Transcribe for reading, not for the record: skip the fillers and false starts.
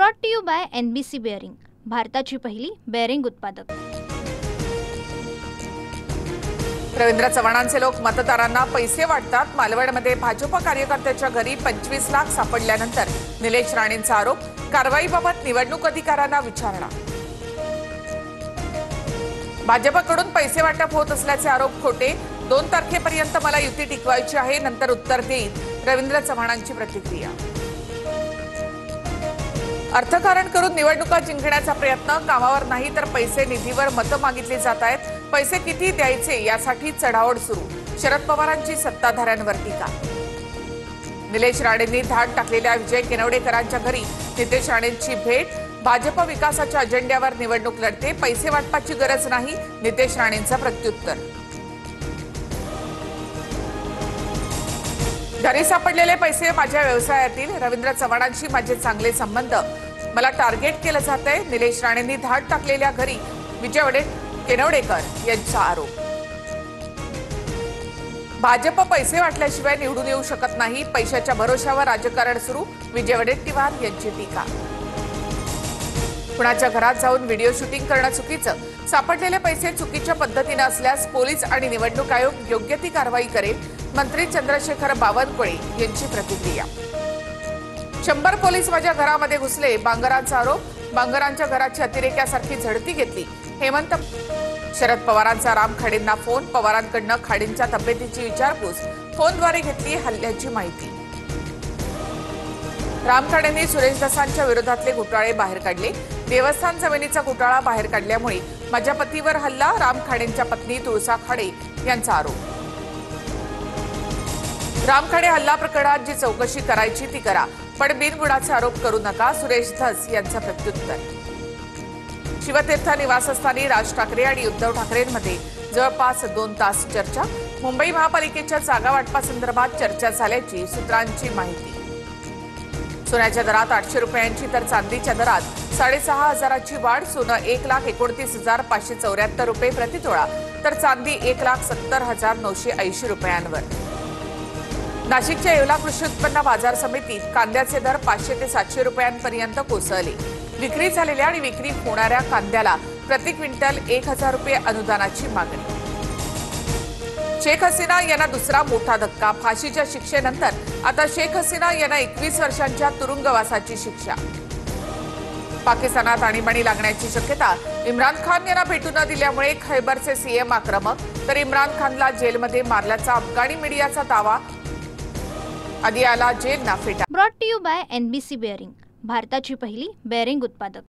Brought to you by NBC bearing, भारताची पहिली bearing उत्पादक। रवींद्र चव्हाणांचे लोक मतदारांना पैसे वाटतात। मालवणमध्ये भाजप कार्यकर्त्याच्या घरी 25 लाख सापडल्यानंतर निलेश राणेंचा आरोप। कारवाईबाबत निवडणूक अधिकाऱ्यांना विचारणा। भाजपकडून पैसे वाटप होत असल्याचे आरोप खोटे। 2 तारखेपर्यंत मला युती टिकवायची आहे, नंतर उत्तर देईल, रवींद्र चव्हाणांची प्रतिक्रिया। अर्थकारण करून निवडणुका जिंकण्याचा प्रयत्न, कामावर नाही तर पैसे निधीवर मतं मागितली जात आहेत। पैसे किती द्यायचे यासाठी चढाओढ सुरू, शरद पवारांची सत्ताधाऱ्यांवर टीका। निलेश राणेंनी धाड टाकलेल्या विजय केनवडेकरांच्या घरी नितेश राणेंची भेट। भाजप विकासाच्या अजेंड्यावर निवडणूक लढते, पैसे वाटपाची गरज नाही, नितेश राणेंचं प्रत्युत्तर। घरी सापडलेले पैसे माझ्या व्यवसायातील, रवींद्र चव्हाणांशी माझे चांगले संबंध, मला टार्गेट केलं जातंय, निलेश राणेंनी धाड टाकलेल्या घरी विजय केनवडेकर यांचा आरोप। भाजप पैसे वाटल्याशिवाय निवडून येऊ शकत नाही, पैशाच्या भरोशावर राजकारण सुरू, विजय वडेट्टीवार यांची टीका। कुणाच्या घरात जाऊन व्हिडिओ शूटिंग करणं चुकीचं, सापडलेले पैसे चुकीच्या पद्धतीने असल्यास पोलीस आणि निवडणूक आयोग योग्य ती कारवाई करेल, मंत्री चंद्रशेखर बावनकुळे यांची प्रतिक्रिया। 100 पोलीस माझ्या घरामध्ये घुसले, बांगरांचा आरोप, बांगरांच्या घराची अतिरेक्यासारखी झडती घेतली, हेमंत। शरद पवारांचा राम खाडेंना फोन, पवारांकडनं खाडेंच्या तब्येतीची विचारपूस, फोनद्वारे घेतली हल्ल्याची माहिती। राम खाडेंनी सुरेश दसांच्या विरोधातले घोटाळे बाहेर काढले, देवस्थान जमिनीचा घोटाळा बाहेर काढल्यामुळे माझ्या पतीवर हल्ला, राम खाडेंच्या पत्नी तुळसा खाडे यांचा आरोप। राम खाडे हल्ला प्रकरणात जी चौकशी करायची ती करा, पण बिनबुडाचे आरोप करू नका, सुरेश धस यांचं प्रत्युत्तर। शिवतीर्थ निवासस्थानी राज ठाकरे आणि उद्धव ठाकरेंमध्ये जवळपास 2 तास चर्चा, मुंबई महापालिकेच्या जागा वाटपासंदर्भात चर्चा झाल्याची सूत्रांची माहिती। सोन्याच्या दरात 800 रुपयांची तर चांदीच्या दरात 6,500ची वाढ, सोनं 1,71,574 रुपये प्रतितोळा, तर चांदी 1,70,980 रुपयांवर। नाशिकच्या येवला कृषी उत्पन्न बाजार समितीत कांद्याचे दर 500 ते 700 रुपयांपर्यंत कोसळले। विक्री झालेल्या आणि विक्री होणाऱ्या कांद्याला प्रति क्विंटल 1,000 रुपये अनुदानाची मागणी। शेख हसीना यांना दुसरा मोठा धक्का, फाशीच्या शिक्षेनंतर आता शेख हसीना यांना 21 वर्षांच्या तुरुंगवासाची शिक्षा। पाकिस्तानात आणीबाणी लागण्याची शक्यता, इम्रान खान यांना भेटू न दिल्यामुळे खैबरचे सीएम आक्रमक, तर इम्रान खानला जेलमध्ये मारल्याचा अफगाणी मीडियाचा दावा, आदियाला जेल ना फेटा। Brought to you by NBC bearing, भारताची पहिली बेअरिंग उत्पादक।